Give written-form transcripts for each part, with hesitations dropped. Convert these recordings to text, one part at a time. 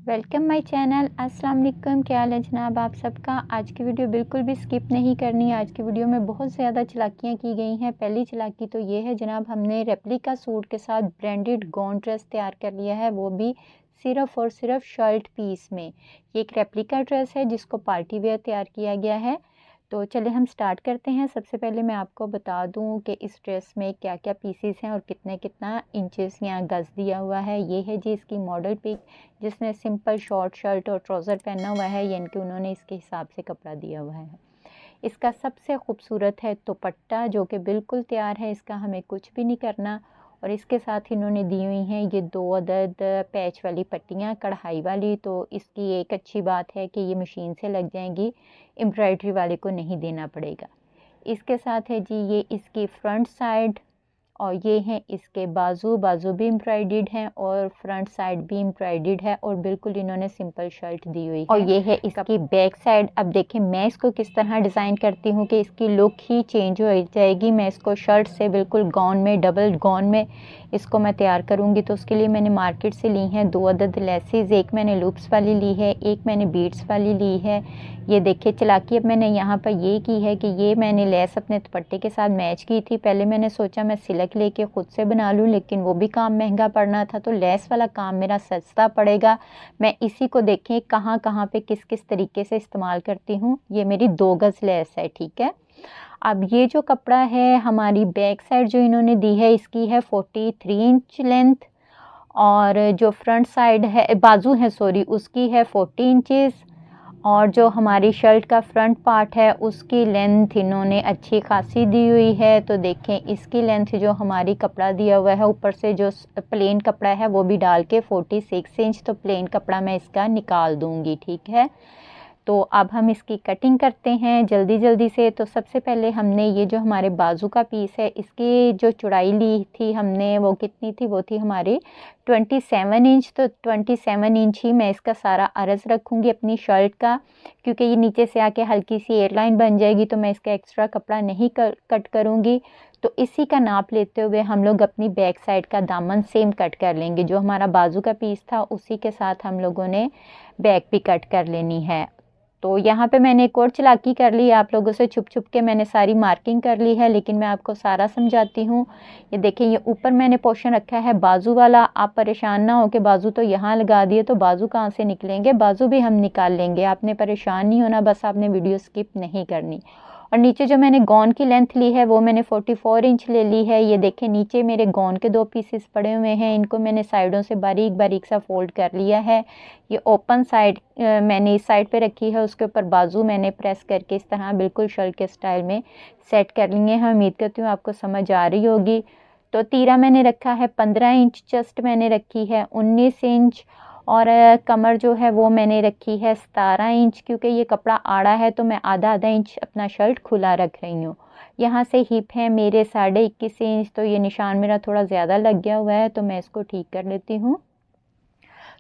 Welcome my channel. अस्सलाम वालेकुम। क्या हाल है जनाब आप सबका। आज की वीडियो बिल्कुल भी स्किप नहीं करनी। आज की वीडियो में बहुत ज़्यादा चालाकियाँ की गई हैं। पहली चालाकी तो ये है जनाब, हमने रेप्लिका सूट के साथ ब्रांडेड गाउन ड्रेस तैयार कर लिया है, वो भी सिर्फ़ और सिर्फ शर्ट पीस में। ये एक रेप्लिका ड्रेस है जिसको पार्टी वेयर तैयार किया गया है। तो चलिए हम स्टार्ट करते हैं। सबसे पहले मैं आपको बता दूं कि इस ड्रेस में क्या क्या पीसेस हैं और कितना इंचेस या गज़ दिया हुआ है। ये है जी इसकी मॉडल पिक, जिसने सिंपल शॉर्ट शर्ट और ट्राउज़र पहना हुआ है, यानी कि उन्होंने इसके हिसाब से कपड़ा दिया हुआ है। इसका सबसे खूबसूरत है दुपट्टा, जो कि बिल्कुल तैयार है, इसका हमें कुछ भी नहीं करना। और इसके साथ इन्होंने दी हुई हैं ये 2 अदद पैच वाली पट्टियाँ कढ़ाई वाली। तो इसकी एक अच्छी बात है कि ये मशीन से लग जाएंगी, एम्ब्रॉयडरी वाले को नहीं देना पड़ेगा। इसके साथ है जी ये इसकी फ्रंट साइड, और ये हैं इसके बाजू। बाजू भी एम्ब्रॉयडर्ड हैं और फ्रंट साइड भी एम्ब्रॉयडर्ड है, और बिल्कुल इन्होंने सिंपल शर्ट दी हुई है। और ये है इसकी बैक साइड। अब देखें मैं इसको किस तरह डिज़ाइन करती हूँ कि इसकी लुक ही चेंज हो जाएगी। मैं इसको शर्ट से बिल्कुल गाउन में, डबल गाउन में इसको मैं तैयार करूँगी। तो उसके लिए मैंने मार्केट से ली हैं 2 अदद लेसेस। एक मैंने लूप्स वाली ली है, एक मैंने बीड्स वाली ली है। ये देखिए चालाकी अब मैंने यहाँ पर ये की है कि ये मैंने लेस अपने दुपट्टे के साथ मैच की थी। पहले मैंने सोचा मैं सिलक लेके ख़ुद से बना लूँ, लेकिन वो भी काम महंगा पड़ना था, तो लेस वाला काम मेरा सस्ता पड़ेगा। मैं इसी को देखें कहाँ कहाँ पे किस किस तरीके से इस्तेमाल करती हूँ। ये मेरी 2 गज़ लेस है, ठीक है। अब ये जो कपड़ा है, हमारी बैक साइड जो इन्होंने दी है इसकी है 43 इंच लेंथ, और जो फ्रंट साइड है, बाजू है सॉरी, उसकी है 40 इंचेस। और जो हमारी शर्ट का फ्रंट पार्ट है उसकी लेंथ इन्होंने अच्छी खासी दी हुई है। तो देखें इसकी लेंथ जो हमारी कपड़ा दिया हुआ है, ऊपर से जो प्लेन कपड़ा है वो भी डाल के 46 इंच, तो प्लेन कपड़ा मैं इसका निकाल दूंगी, ठीक है। तो अब हम इसकी कटिंग करते हैं जल्दी जल्दी से। तो सबसे पहले हमने ये जो हमारे बाजू का पीस है, इसकी जो चौड़ाई ली थी हमने, वो कितनी थी, वो थी हमारी 27 इंच। तो 27 इंच ही मैं इसका सारा अर्ज़ रखूँगी अपनी शर्ट का, क्योंकि ये नीचे से आके हल्की सी एयरलाइन बन जाएगी, तो मैं इसका एक्स्ट्रा कपड़ा नहीं कट करूँगी। तो इसी का नाप लेते हुए हम लोग अपनी बैक साइड का दामन सेम कट कर लेंगे। जो हमारा बाजू का पीस था उसी के साथ हम लोगों ने बैक भी कट कर लेनी है। तो यहाँ पे मैंने एक और चालाकी कर ली, आप लोगों से छुप छुप के मैंने सारी मार्किंग कर ली है, लेकिन मैं आपको सारा समझाती हूँ। ये देखें, ये ऊपर मैंने पोर्शन रखा है बाजू वाला। आप परेशान ना हो कि बाजू तो यहाँ लगा दिए तो बाजू कहाँ से निकलेंगे, बाजू भी हम निकाल लेंगे। आपने परेशान नहीं होना, बस आपने वीडियो स्किप नहीं करनी। और नीचे जो मैंने गॉन की लेंथ ली है वो मैंने 44 इंच ले ली है। ये देखें नीचे मेरे गॉन के 2 पीसेस पड़े हुए हैं, इनको मैंने साइडों से बारीक बारीक सा फोल्ड कर लिया है। ये ओपन साइड मैंने इस साइड पे रखी है, उसके ऊपर बाजू मैंने प्रेस करके इस तरह बिल्कुल शर्ट के स्टाइल में सेट कर लिए हैं। उम्मीद करती हूँ आपको समझ आ रही होगी। तो तीरा मैंने रखा है 15 इंच, चेस्ट मैंने रखी है 19 इंच, और कमर जो है वो मैंने रखी है 17 इंच। क्योंकि ये कपड़ा आड़ा है तो मैं आधा आधा इंच अपना शर्ट खुला रख रही हूँ। यहाँ से हिप है मेरे 21.5 इंच, तो ये निशान मेरा थोड़ा ज़्यादा लग गया हुआ है, तो मैं इसको ठीक कर लेती हूँ।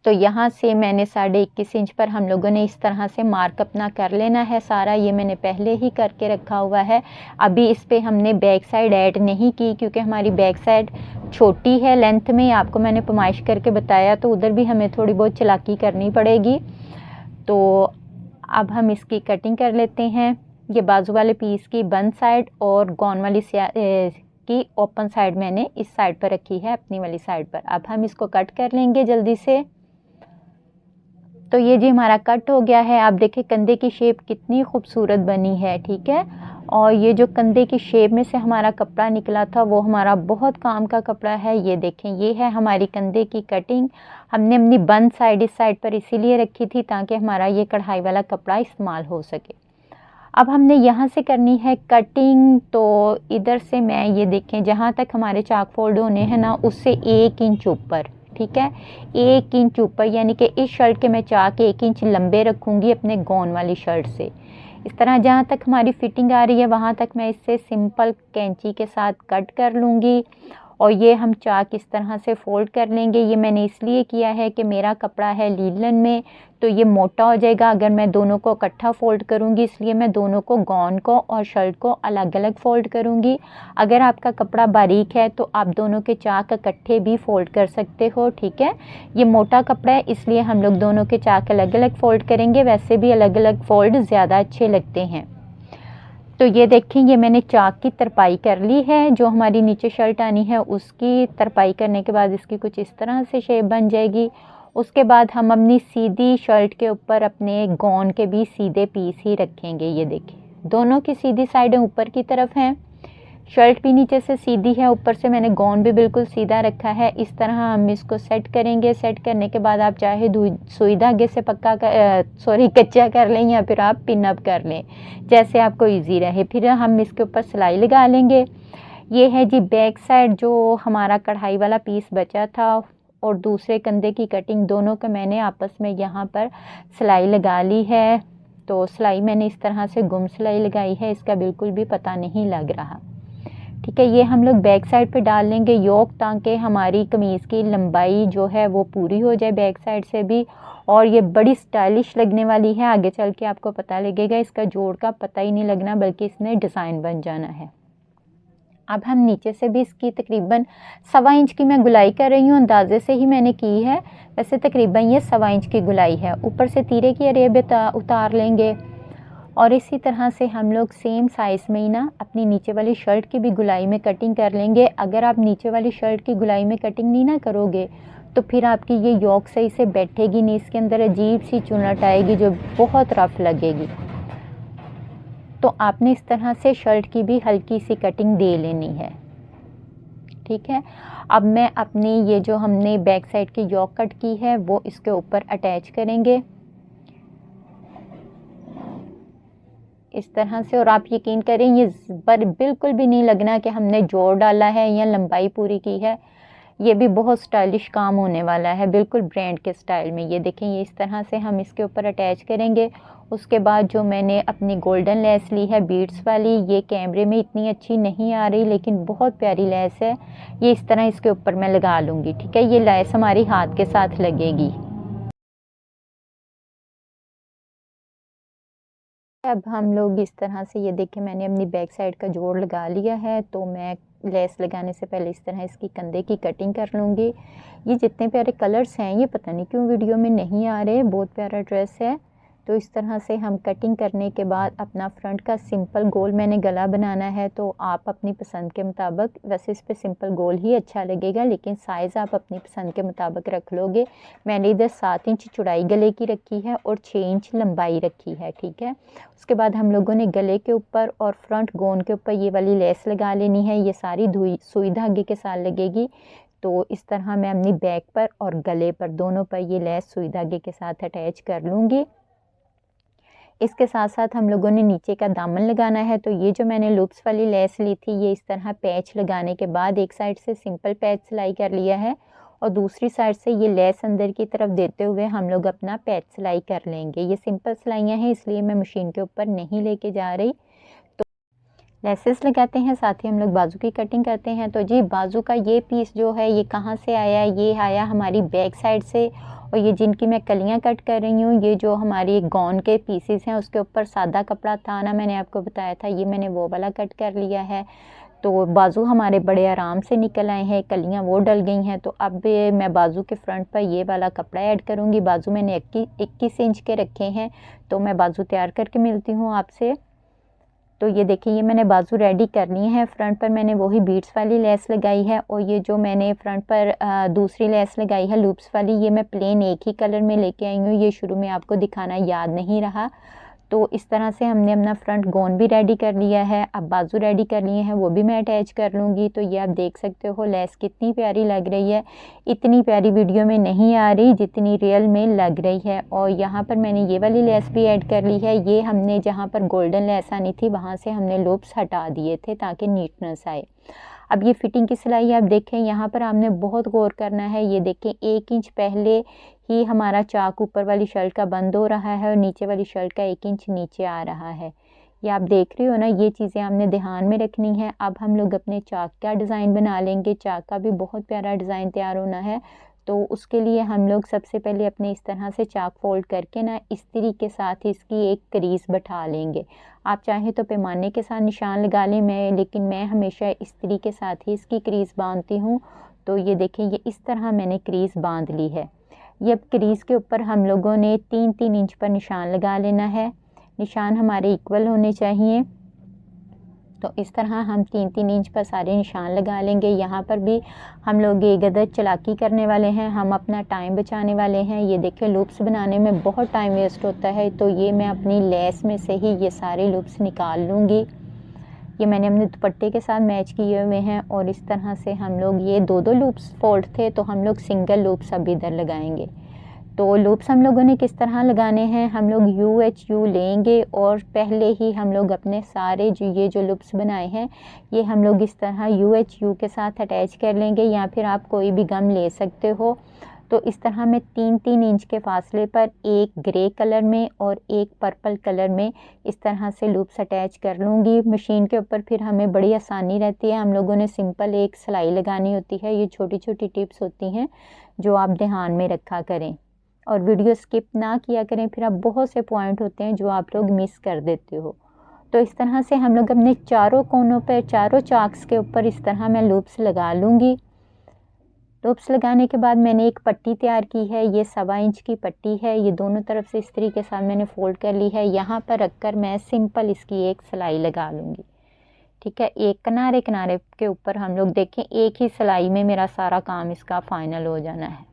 तो यहाँ से मैंने 21.5 इंच पर हम लोगों ने इस तरह से मार्क अपना कर लेना है सारा। ये मैंने पहले ही करके रखा हुआ है। अभी इस पे हमने बैक साइड ऐड नहीं की, क्योंकि हमारी बैक साइड छोटी है लेंथ में। आपको मैंने पैमाइश करके बताया, तो उधर भी हमें थोड़ी बहुत चालाकी करनी पड़ेगी। तो अब हम इसकी कटिंग कर लेते हैं। ये बाजू वाले पीस की बंद साइड और गॉन वाली की ओपन साइड मैंने इस साइड पर रखी है, अपनी वाली साइड पर। अब हम इसको कट कर लेंगे जल्दी से। तो ये जी हमारा कट हो गया है। आप देखें कंधे की शेप कितनी खूबसूरत बनी है, ठीक है। और ये जो कंधे की शेप में से हमारा कपड़ा निकला था वो हमारा बहुत काम का कपड़ा है। ये देखें, ये है हमारी कंधे की कटिंग। हमने अपनी बंद साइड इस साइड पर इसीलिए रखी थी ताकि हमारा ये कढ़ाई वाला कपड़ा इस्तेमाल हो सके। अब हमने यहाँ से करनी है कटिंग। तो इधर से मैं ये देखें, जहाँ तक हमारे चाक फोल्ड होने हैं ना, उससे 1 इंच ऊपर, ठीक है, 1 इंच ऊपर, यानी कि इस शर्ट के मैं चाक 1 इंच लंबे रखूँगी अपने गॉन वाली शर्ट से। इस तरह जहाँ तक हमारी फिटिंग आ रही है वहाँ तक मैं इससे सिंपल कैंची के साथ कट कर लूँगी। और ये हम चाक इस तरह से फ़ोल्ड कर लेंगे। ये मैंने इसलिए किया है कि मेरा कपड़ा है लीलन में, तो ये मोटा हो जाएगा अगर मैं दोनों को इकट्ठा फ़ोल्ड करूँगी, इसलिए मैं दोनों को, गाउन को और शर्ट को अलग अलग फ़ोल्ड करूँगी। अगर आपका कपड़ा बारीक है तो आप दोनों के चाक इकट्ठे भी फ़ोल्ड कर सकते हो, ठीक है। ये मोटा कपड़ा है इसलिए हम लोग दोनों के चाक अलग अलग फ़ोल्ड करेंगे, वैसे भी अलग अलग फ़ोल्ड ज़्यादा अच्छे लगते हैं। तो ये देखें, ये मैंने चाक की तरपाई कर ली है। जो हमारी नीचे शर्ट आनी है उसकी तरपाई करने के बाद इसकी कुछ इस तरह से शेप बन जाएगी। उसके बाद हम अपनी सीधी शर्ट के ऊपर अपने गाउन के भी सीधे पीस ही रखेंगे। ये देखें, दोनों की सीधी साइडें ऊपर की तरफ हैं, शर्ट भी नीचे से सीधी है, ऊपर से मैंने गाउन भी बिल्कुल सीधा रखा है। इस तरह हम इसको सेट करेंगे। सेट करने के बाद आप चाहे सुई धागे से कच्चा कर लें या फिर आप पिन अप कर लें, जैसे आपको इजी रहे। फिर हम इसके ऊपर सिलाई लगा लेंगे। ये है जी बैक साइड, जो हमारा कढ़ाई वाला पीस बचा था और दूसरे कंधे की कटिंग, दोनों का मैंने आपस में यहाँ पर सिलाई लगा ली है। तो सिलाई मैंने इस तरह से गुम सिलाई लगाई है, इसका बिल्कुल भी पता नहीं लग रहा, ठीक है। ये हम लोग बैक साइड पे डाल लेंगे योक, ताकि हमारी कमीज़ की लंबाई जो है वो पूरी हो जाए बैक साइड से भी। और ये बड़ी स्टाइलिश लगने वाली है, आगे चल के आपको पता लगेगा, इसका जोड़ का पता ही नहीं लगना, बल्कि इसमें डिज़ाइन बन जाना है। अब हम नीचे से भी इसकी तकरीबन 1.25 इंच की मैं गुलाई कर रही हूँ, अंदाजे से ही मैंने की है। वैसे तकरीबन ये 1.25 इंच की गुलाई है। ऊपर से तीरे की अरेब उतार लेंगे और इसी तरह से हम लोग सेम साइज़ में ही ना अपनी नीचे वाली शर्ट की भी गुलाई में कटिंग कर लेंगे। अगर आप नीचे वाली शर्ट की गुलाई में कटिंग नहीं ना करोगे तो फिर आपकी ये योक सही से बैठेगी नहीं, इसके अंदर अजीब सी चुनट आएगी जो बहुत रफ लगेगी। तो आपने इस तरह से शर्ट की भी हल्की सी कटिंग दे लेनी है, ठीक है। अब मैं अपनी ये जो हमने बैक साइड की योक कट की है वो इसके ऊपर अटैच करेंगे इस तरह से। और आप यकीन करें, ये पर बिल्कुल भी नहीं लगना कि हमने जोड़ डाला है या लंबाई पूरी की है। ये भी बहुत स्टाइलिश काम होने वाला है, बिल्कुल ब्रांड के स्टाइल में। ये देखें, ये इस तरह से हम इसके ऊपर अटैच करेंगे। उसके बाद जो मैंने अपनी गोल्डन लेस ली है बीड्स वाली, ये कैमरे में इतनी अच्छी नहीं आ रही लेकिन बहुत प्यारी लेस है, ये इस तरह इसके ऊपर मैं लगा लूँगी, ठीक है। ये लेस हमारी हाथ के साथ लगेगी। अब हम लोग इस तरह से, ये देखें, मैंने अपनी बैक साइड का जोड़ लगा लिया है। तो मैं लेस लगाने से पहले इस तरह इसकी कंधे की कटिंग कर लूँगी। ये जितने प्यारे कलर्स हैं, ये पता नहीं क्यों वीडियो में नहीं आ रहे, बहुत प्यारा ड्रेस है। तो इस तरह से हम कटिंग करने के बाद अपना फ्रंट का सिंपल गोल मैंने गला बनाना है। तो आप अपनी पसंद के मुताबिक, वैसे इस पर सिंपल गोल ही अच्छा लगेगा लेकिन साइज़ आप अपनी पसंद के मुताबिक रख लोगे। मैंने इधर 7 इंच चौड़ाई गले की रखी है और 6 इंच लंबाई रखी है, ठीक है। उसके बाद हम लोगों ने गले के ऊपर और फ्रंट गोन के ऊपर ये वाली लेस लगा लेनी है। ये सारी सुई धागे के साथ लगेगी। तो इस तरह मैं अपनी बैक पर और गले पर दोनों पर ये लेस सुई धागे के साथ अटैच कर लूँगी। इसके साथ साथ हम लोगों ने नीचे का दामन लगाना है। तो ये जो मैंने लूप्स वाली लेस ली थी, ये इस तरह पैच लगाने के बाद एक साइड से सिंपल पैच सिलाई कर लिया है और दूसरी साइड से ये लेस अंदर की तरफ देते हुए हम लोग अपना पैच सिलाई कर लेंगे। ये सिंपल सिलाइयाँ हैं इसलिए मैं मशीन के ऊपर नहीं लेके जा रही। तो लेसेस लगाते हैं, साथ ही हम लोग बाजू की कटिंग करते हैं। तो जी, बाजू का ये पीस जो है ये कहाँ से आया? ये आया हमारी बैक साइड से। और ये जिनकी मैं कलियां कट कर रही हूँ, ये जो हमारी गाउन के पीसेस हैं उसके ऊपर सादा कपड़ा था ना, मैंने आपको बताया था, ये मैंने वो वाला कट कर लिया है। तो बाजू हमारे बड़े आराम से निकल आए हैं, कलियां वो डल गई हैं। तो अब मैं बाजू के फ्रंट पर ये वाला कपड़ा ऐड करूँगी। बाजू मैंने 21 इंच के रखे हैं। तो मैं बाजू तैयार करके मिलती हूँ आपसे। तो ये देखिए, ये मैंने बाजू रेडी कर ली है। फ्रंट पर मैंने वही बीड्स वाली लेस लगाई है और ये जो मैंने फ्रंट पर दूसरी लेस लगाई है लूप्स वाली, ये मैं प्लेन एक ही कलर में लेके आई हूँ। ये शुरू में आपको दिखाना याद नहीं रहा। तो इस तरह से हमने अपना फ्रंट गोन भी रेडी कर लिया है। अब बाजू रेडी कर लिए हैं, वो भी मैं अटैच कर लूँगी। तो ये आप देख सकते हो लेस कितनी प्यारी लग रही है। इतनी प्यारी वीडियो में नहीं आ रही जितनी रियल में लग रही है। और यहाँ पर मैंने ये वाली लेस भी ऐड कर ली है। ये हमने जहाँ पर गोल्डन लेस आनी थी वहाँ से हमने लूप्स हटा दिए थे ताकि नीटनेस आए। अब ये फिटिंग की सिलाई आप देखें, यहाँ पर आपने बहुत गौर करना है। ये देखें, 1 इंच पहले ही हमारा चाक ऊपर वाली शर्ट का बंद हो रहा है और नीचे वाली शर्ट का 1 इंच नीचे आ रहा है। ये आप देख रहे हो ना, ये चीज़ें आपने ध्यान में रखनी है। अब हम लोग अपने चाक का डिज़ाइन बना लेंगे। चाक का भी बहुत प्यारा डिज़ाइन तैयार होना है। तो उसके लिए हम लोग सबसे पहले अपने इस तरह से चाक फोल्ड करके ना इस्त्री के साथ इसकी एक क्रीज बैठा लेंगे। आप चाहें तो पैमाने के साथ निशान लगा लें, लेकिन मैं हमेशा इस्त्री के साथ ही इसकी क्रीज बांधती हूँ। तो ये देखें, ये इस तरह मैंने क्रीज बांध ली है। ये अब क्रीज के ऊपर हम लोगों ने 3-3 इंच पर निशान लगा लेना है। निशान हमारे इक्वल होने चाहिए। तो इस तरह हम 3-3 इंच पर सारे निशान लगा लेंगे। यहाँ पर भी हम लोग एक अदद चालाकी करने वाले हैं, हम अपना टाइम बचाने वाले हैं। ये देखें, लूप्स बनाने में बहुत टाइम वेस्ट होता है, तो ये मैं अपनी लेस में से ही ये सारे लूप्स निकाल लूँगी। ये मैंने अपने दुपट्टे के साथ मैच किए हुए हैं और इस तरह से हम लोग, ये 2-2 लूप्स फोल्ड थे, तो हम लोग सिंगल लूप्स अब इधर लगाएंगे। तो लूप्स हम लोगों ने किस तरह लगाने हैं, हम लोग UHU लेंगे और पहले ही हम लोग अपने सारे ये जो लूप्स बनाए हैं, ये हम लोग इस तरह UHU के साथ अटैच कर लेंगे, या फिर आप कोई भी गम ले सकते हो। तो इस तरह मैं 3-3 इंच के फासले पर एक ग्रे कलर में और एक पर्पल कलर में इस तरह से लूप्स अटैच कर लूँगी। मशीन के ऊपर फिर हमें बड़ी आसानी रहती है। हम लोगों ने सिंपल एक सिलाई लगानी होती है। ये छोटी छोटी टिप्स होती हैं जो आप ध्यान में रखा करें और वीडियो स्किप ना किया करें। फिर आप बहुत से पॉइंट होते हैं जो आप लोग मिस कर देते हो। तो इस तरह से हम लोग अपने चारों कोनों पर, चारों चाक्स के ऊपर इस तरह मैं लूप्स लगा लूँगी। लूप्स लगाने के बाद मैंने एक पट्टी तैयार की है। ये 1.25 इंच की पट्टी है। ये दोनों तरफ से इस्त्री के साथ मैंने फोल्ड कर ली है। यहाँ पर रखकर मैं सिंपल इसकी एक सिलाई लगा लूँगी। ठीक है, एक किनारे किनारे के ऊपर हम लोग देखें, एक ही सिलाई में मेरा सारा काम इसका फाइनल हो जाना है।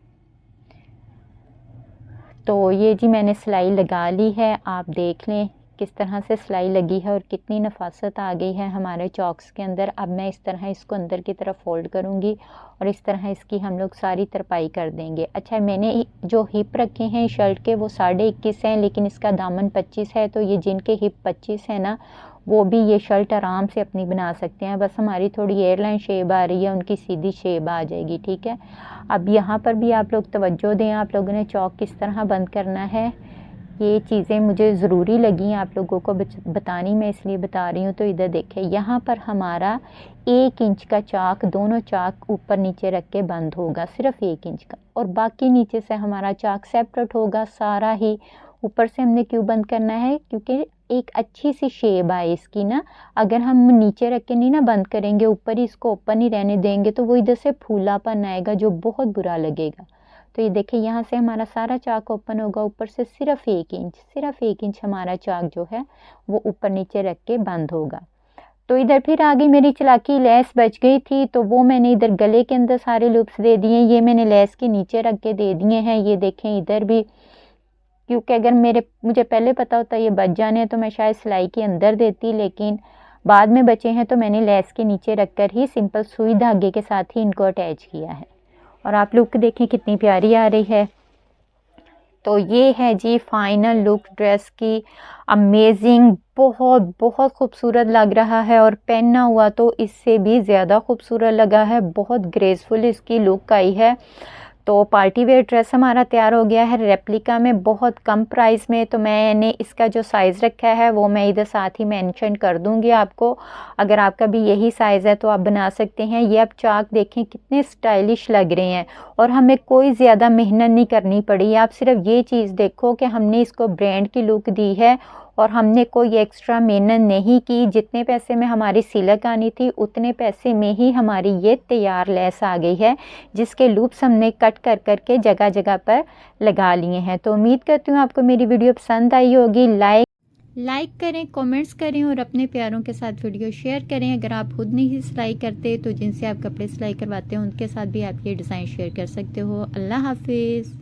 तो ये जी मैंने सिलाई लगा ली है। आप देख लें किस तरह से सिलाई लगी है और कितनी नफासत आ गई है हमारे चॉक्स के अंदर। अब मैं इस तरह इसको अंदर की तरफ फोल्ड करूँगी और इस तरह इसकी हम लोग सारी तरपाई कर देंगे। अच्छा, मैंने जो हिप रखे हैं शर्ट के वो 21.5 हैं, लेकिन इसका दामन 25 है। तो ये जिनके हिप 25 है ना, वो भी ये शर्ट आराम से अपनी बना सकते हैं। बस हमारी थोड़ी एयरलाइन शेप आ रही है, उनकी सीधी शेप आ जाएगी। ठीक है, अब यहाँ पर भी आप लोग तवज्जो दें। आप लोगों ने चौक किस तरह बंद करना है, ये चीज़ें मुझे ज़रूरी लगी आप लोगों को बतानी, मैं इसलिए बता रही हूँ। तो इधर देखें, यहाँ पर हमारा 1 इंच का चाक, दोनों चाक ऊपर नीचे रख के बंद होगा, सिर्फ 1 इंच का, और बाकी नीचे से हमारा चाक सेपरेट होगा सारा ही। ऊपर से हमने क्यों बंद करना है, क्योंकि एक अच्छी सी शेप आए इसकी ना। अगर हम नीचे रख के नहीं ना बंद करेंगे, ऊपर ही इसको ओपन ही रहने देंगे, तो वो इधर से फूलापन आएगा जो बहुत बुरा लगेगा। तो ये देखिए, यहाँ से हमारा सारा चाक ओपन होगा, ऊपर से सिर्फ 1 इंच हमारा चाक जो है वो ऊपर नीचे रख के बंद होगा। तो इधर फिर आगे मेरी चालाकी, लेस बच गई थी, तो वो मैंने इधर गले के अंदर सारे लूप्स दे दिए। ये मैंने लेस के नीचे रख के दे दिए हैं। ये देखें इधर भी, क्योंकि अगर मुझे पहले पता होता ये बच जाने तो मैं शायद सिलाई के अंदर देती, लेकिन बाद में बचे हैं तो मैंने लेस के नीचे रखकर ही सिंपल सुई धागे के साथ ही इनको अटैच किया है। और आप लुक देखें कितनी प्यारी आ रही है। तो ये है जी फाइनल लुक ड्रेस की। अमेजिंग, बहुत बहुत खूबसूरत लग रहा है, और पहना हुआ तो इससे भी ज़्यादा खूबसूरत लगा है। बहुत ग्रेसफुल इसकी लुक आई है। तो पार्टी वेयर ड्रेस हमारा तैयार हो गया है रेप्लिका में, बहुत कम प्राइस में। तो मैंने इसका जो साइज़ रखा है वो मैं इधर साथ ही मेंशन कर दूंगी आपको। अगर आपका भी यही साइज़ है तो आप बना सकते हैं। ये अब चाक देखें कितने स्टाइलिश लग रहे हैं, और हमें कोई ज़्यादा मेहनत नहीं करनी पड़ी। आप सिर्फ ये चीज़ देखो कि हमने इसको ब्रांड की लुक दी है और हमने कोई एक्स्ट्रा मेहनत नहीं की। जितने पैसे में हमारी सिलक आनी थी उतने पैसे में ही हमारी ये तैयार लेस आ गई है, जिसके लूप्स हमने कट कर करके जगह जगह पर लगा लिए हैं। तो उम्मीद करती हूँ आपको मेरी वीडियो पसंद आई होगी। लाइक करें, कमेंट्स करें और अपने प्यारों के साथ वीडियो शेयर करें। अगर आप खुद नहीं सिलाई करते तो जिनसे आप कपड़े सिलाई करवाते हैं उनके साथ भी आप ये डिज़ाइन शेयर कर सकते हो। अल्लाह हाफिज़।